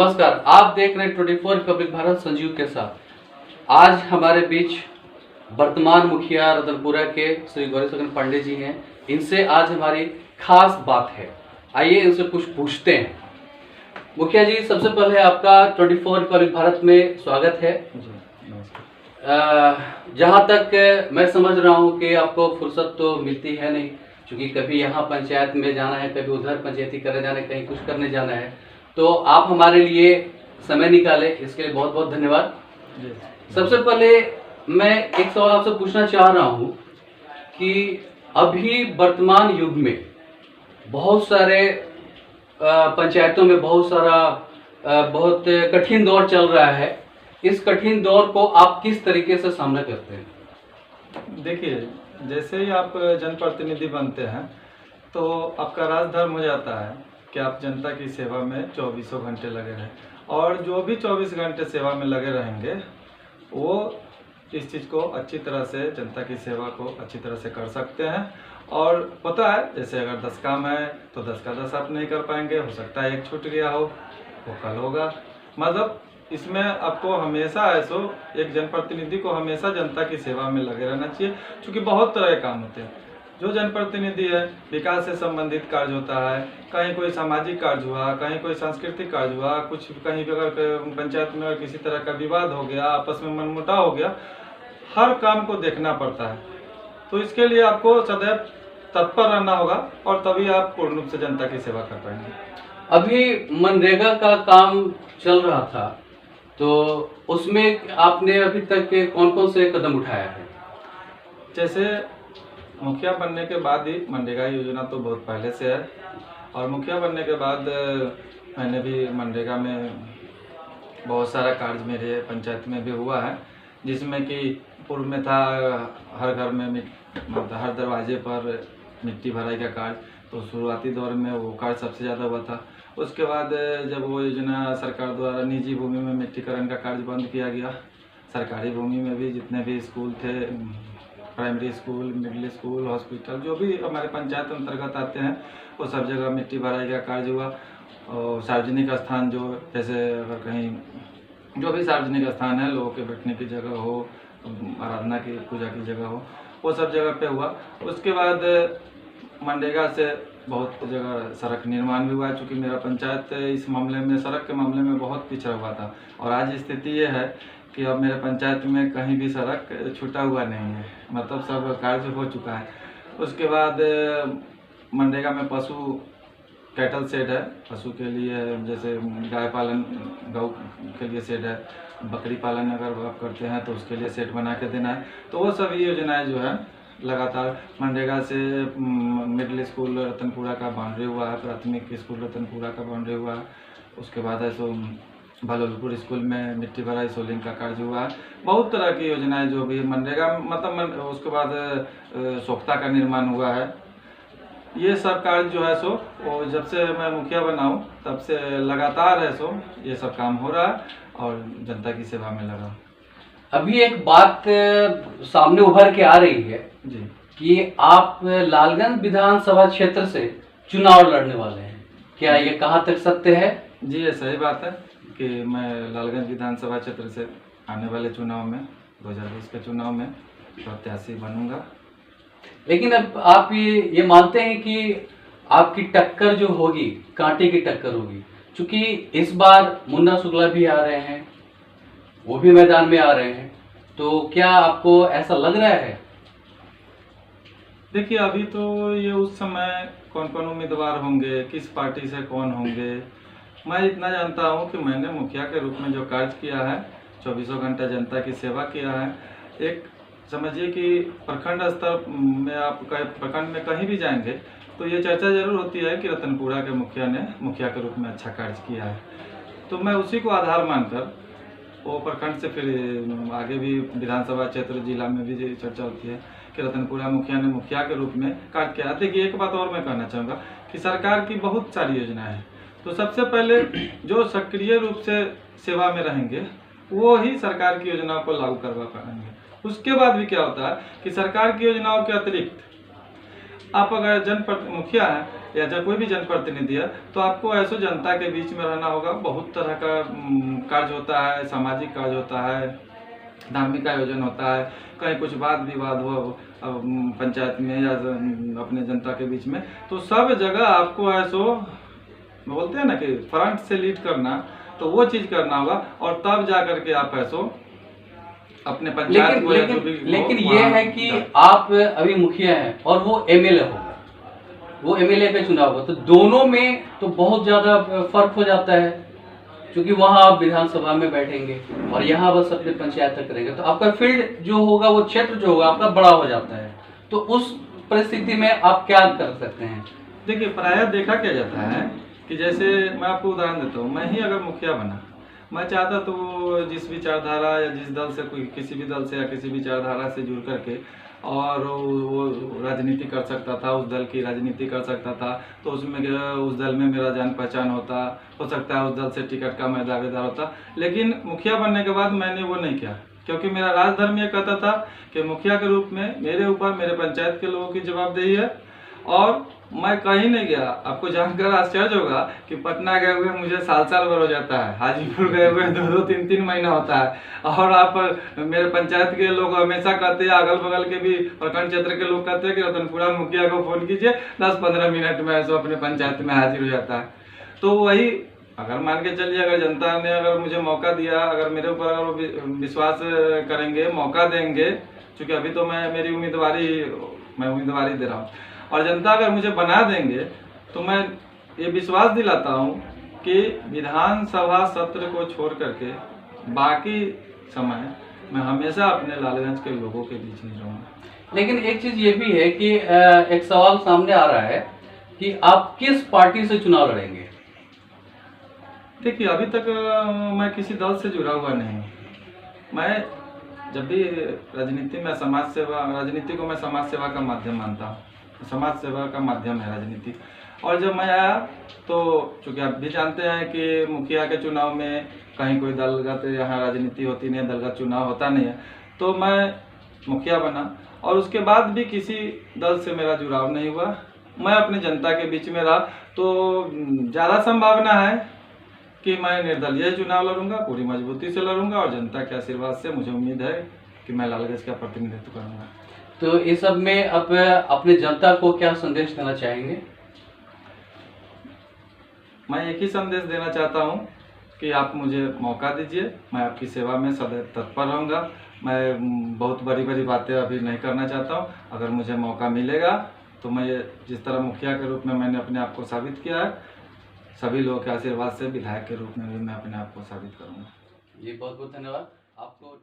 नमस्कार, आप देख रहे हैं 24 रिपब्लिक भारत संजीव के साथ। आज हमारे बीच वर्तमान मुखिया रतनपुरा के श्री गौरी शंकर पांडे जी हैं। इनसे आज हमारी खास बात है। आइए इनसे कुछ पूछते हैं। मुखिया जी, सबसे पहले आपका 24 रिपब्लिक भारत में स्वागत है। जहाँ तक मैं समझ रहा हूँ कि आपको फुर्सत तो मिलती है नहीं, क्योंकि कभी यहाँ पंचायत में जाना है, कभी उधर पंचायती करने जाना है, कहीं कुछ करने जाना है। तो आप हमारे लिए समय निकाले, इसके लिए बहुत बहुत धन्यवाद। सबसे पहले मैं एक सवाल आपसे पूछना चाह रहा हूँ कि अभी वर्तमान युग में बहुत सारे पंचायतों में बहुत कठिन दौर चल रहा है। इस कठिन दौर को आप किस तरीके से सामना करते हैं? देखिए, जैसे ही आप जनप्रतिनिधि बनते हैं तो आपका राजधर्म हो जाता है कि आप जनता की सेवा में 24 घंटे लगे रहें, और जो भी 24 घंटे सेवा में लगे रहेंगे वो इस चीज़ को अच्छी तरह से, जनता की सेवा को अच्छी तरह से कर सकते हैं। और पता है, जैसे अगर 10 काम है तो 10 का 10 आप नहीं कर पाएंगे, हो सकता है एक छूट गया हो, वो कल होगा। मतलब इसमें आपको हमेशा ऐसो एक जनप्रतिनिधि को हमेशा जनता की सेवा में लगे रहना चाहिए, क्योंकि बहुत तरह के काम होते हैं। जो जनप्रतिनिधि है, विकास से संबंधित कार्य होता है, कहीं कोई सामाजिक कार्य हुआ, कहीं कोई सांस्कृतिक कार्य हुआ, कुछ कहीं भी अगर पंचायत में किसी तरह का विवाद हो गया, आपस में मनमुटाव हो गया, हर काम को देखना पड़ता है। तो इसके लिए आपको सदैव तत्पर रहना होगा, और तभी आप पूर्ण रूप से जनता की सेवा कर पाएंगे। अभी मनरेगा का काम चल रहा था, तो उसमें आपने अभी तक कौन कौन से कदम उठाया है? जैसे मुखिया बनने के बाद ही मनरेगा योजना तो बहुत पहले से है, और मुखिया बनने के बाद मैंने भी मनरेगा में बहुत सारा कार्य मेरे पंचायत में भी हुआ है, जिसमें कि पूर्व में था हर घर में मतलब हर दरवाजे पर मिट्टी भराई का कार्य। तो शुरुआती दौर में वो कार्य सबसे ज़्यादा हुआ था। उसके बाद जब वो योजना सरकार द्वारा निजी भूमि में मिट्टीकरण का कार्य बंद किया गया, सरकारी भूमि में भी जितने भी स्कूल थे, primary school, middle school, hospital, जो भी हमारे पंचायत अंतर्गत आते हैं, वो सब जगह मिट्टी भराई का कार्य हुआ। और सार्वजनिक स्थान, जो जैसे अगर कहीं जो भी सार्वजनिक स्थान है, लोगों के बैठने की जगह हो, आराधना की, पूजा की जगह हो, वो सब जगह पे हुआ। उसके बाद मनरेगा से बहुत जगह सड़क निर्माण भी हुआ है, चूँकि मेरा पंचायत इस मामले में, सड़क के मामले में बहुत पिछड़ा हुआ था। और आज स्थिति ये है कि अब मेरे पंचायत में कहीं भी सड़क छूटा हुआ नहीं है, मतलब सब कार्य हो चुका है। उसके बाद मनरेगा में पशु कैटल शेड है, पशु के लिए, जैसे गाय पालन, गौ के लिए शेड है, बकरी पालन अगर आप करते हैं तो उसके लिए शेड बना के देना है। तो वो सभी योजनाएं जो है लगातार मनरेगा से मिडिल स्कूल रतनपुरा का बाउंड्री हुआ है, प्राथमिक स्कूल रतनपुरा का बाउंड्री हुआ है। उसके बाद है सो भलोलपुर स्कूल में मिट्टी भराई सोलिंग का कार्य हुआ है। बहुत तरह की योजनाएं जो भी मनरेगा मतलब उसके बाद सोख्ता का निर्माण हुआ है। ये सब कार्य जो है सो वो जब से मैं मुखिया बना हूँ तब से लगातार है सो ये सब काम हो रहा है, और जनता की सेवा में लगा। अभी एक बात सामने उभर के आ रही है जी कि आप लालगंज विधानसभा क्षेत्र से चुनाव लड़ने वाले हैं, क्या ये कहाँ तक सत्य है? जी, ये सही बात है कि मैं लालगंज विधानसभा क्षेत्र से आने वाले चुनाव में 2020 के चुनाव में प्रत्याशी बनूंगा। लेकिन अब आप ये मानते हैं कि आपकी टक्कर जो होगी, कांटे की टक्कर होगी, क्योंकि इस बार मुन्ना शुक्ला भी आ रहे हैं, वो भी मैदान में आ रहे हैं, तो क्या आपको ऐसा लग रहा है? देखिए, अभी तो ये उस समय कौन कौन उम्मीदवार होंगे, किस पार्टी से कौन होंगे, मैं इतना जानता हूँ कि मैंने मुखिया के रूप में जो कार्य किया है, 24 घंटा जनता की सेवा किया है। एक समझिए कि प्रखंड स्तर में, आप प्रखंड में कहीं भी जाएंगे तो ये चर्चा जरूर होती है कि रतनपुरा के मुखिया ने मुखिया के रूप में अच्छा कार्य किया है। तो मैं उसी को आधार मानकर वो प्रखंड से फिर आगे भी विधानसभा क्षेत्र, जिला में भी चर्चा होती है कि रतनपुरा मुखिया ने मुखिया के रूप में कार्य किया। देखिए, एक बात और मैं कहना चाहूँगा कि सरकार की बहुत सारी योजनाएं हैं, तो सबसे पहले जो सक्रिय रूप से सेवा में रहेंगे वो ही सरकार की योजनाओं को लागू करवा पाएंगे। उसके बाद भी क्या होता है कि सरकार की योजनाओं के अतिरिक्त आप अगर मुखिया हैं या जब कोई भी जनप्रतिनिधि है तो आपको ऐसो जनता के बीच में रहना होगा। बहुत तरह का कार्य होता है, सामाजिक कार्य होता है, धार्मिक आयोजन होता है, कहीं कुछ वाद विवाद हो पंचायत में या अपने जनता के बीच में, तो सब जगह आपको ऐसो बोलते हैं ना कि फ्रंट से लीड करना, तो वो चीज़ करना होगा और तब जा करके आप ऐसो अपने पंचायत को लेकिन ये है कि आप अभी मुखिया हैं और वो एमएलए होगा, वो एमएलए का चुनाव होगा, तो दोनों में तो बहुत ज्यादा फर्क हो जाता है, क्योंकि वहां आप विधानसभा में बैठेंगे और यहाँ बस अपने पंचायत तक करेंगे, तो आपका फील्ड जो होगा, वो क्षेत्र जो होगा आपका बड़ा हो जाता है। तो उस परिस्थिति में आप क्या कर सकते हैं? देखिए, प्रायः देखा क्या जाता है कि जैसे मैं आपको उदाहरण देता हूँ, मैं ही अगर मुखिया बना, मैं चाहता तो जिस विचारधारा या जिस दल से, कोई किसी भी दल से या किसी विचारधारा से जुड़ करके और वो राजनीति कर सकता था, उस दल की राजनीति कर सकता था, तो उसमें उस दल में मेरा जान पहचान हो सकता है उस दल से टिकट का मैं दावेदार होता। लेकिन मुखिया बनने के बाद मैंने वो नहीं किया, क्योंकि मेरा राजधर्म ये कहता था कि मुखिया के रूप में मेरे ऊपर मेरे पंचायत के लोगों की जवाबदेही है। और मैं कहीं नहीं गया, आपको जानकर आश्चर्य होगा कि पटना गए हुए मुझे साल भर हो जाता है, हाजीपुर गए हुए 2-2, 3-3 महीना होता है। और आप मेरे पंचायत के लोग हमेशा कहते हैं, अगल बगल के भी प्रखंड क्षेत्र के लोग कहते हैं कि रतनपुरा मुखिया को फोन कीजिए, 10-15 मिनट में ऐसा अपने पंचायत में हाजिर हो जाता है। तो वही अगर मान के चलिए, अगर जनता ने अगर मुझे मौका दिया, अगर मेरे ऊपर अगर वो विश्वास करेंगे, मौका देंगे, क्योंकि अभी तो मैं उम्मीदवारी दे रहा हूँ, और जनता अगर मुझे बना देंगे तो मैं ये विश्वास दिलाता हूँ कि विधानसभा सत्र को छोड़ करके बाकी समय मैं हमेशा अपने लालगंज के लोगों के बीच में रहूँगा। लेकिन एक चीज ये भी है कि एक सवाल सामने आ रहा है कि आप किस पार्टी से चुनाव लड़ेंगे? देखिए, अभी तक मैं किसी दल से जुड़ा हुआ नहीं। मैं जब भी राजनीति को मैं समाज सेवा का माध्यम मानता हूँ। समाज सेवा का माध्यम है राजनीति। और जब मैं आया तो चूँकि आप भी जानते हैं कि मुखिया के चुनाव में कहीं कोई दलगत यहाँ राजनीति होती नहीं है, दलगत चुनाव होता नहीं है, तो मैं मुखिया बना और उसके बाद भी किसी दल से मेरा जुड़ाव नहीं हुआ। मैं अपने जनता के बीच में रहा, तो ज़्यादा संभावना है कि मैं निर्दलीय चुनाव लड़ूंगा, पूरी मजबूती से लड़ूंगा, और जनता के आशीर्वाद से मुझे उम्मीद है कि मैं लालगंज का प्रतिनिधित्व करूंगा। तो इस सब में आप अपने जनता को क्या संदेश देना चाहेंगे? मैं एक ही संदेश देना चाहता हूं कि आप मुझे मौका दीजिए, मैं आपकी सेवा में सदैव तत्पर रहूंगा। मैं बहुत बड़ी बड़ी बातें अभी नहीं करना चाहता हूं। अगर मुझे मौका मिलेगा तो मैं जिस तरह मुखिया के रूप में मैंने अपने आप को साबित किया है, सभी लोगों के आशीर्वाद से विधायक के रूप में भी मैं अपने आप को साबित करूंगा। जी, बहुत बहुत धन्यवाद आपको।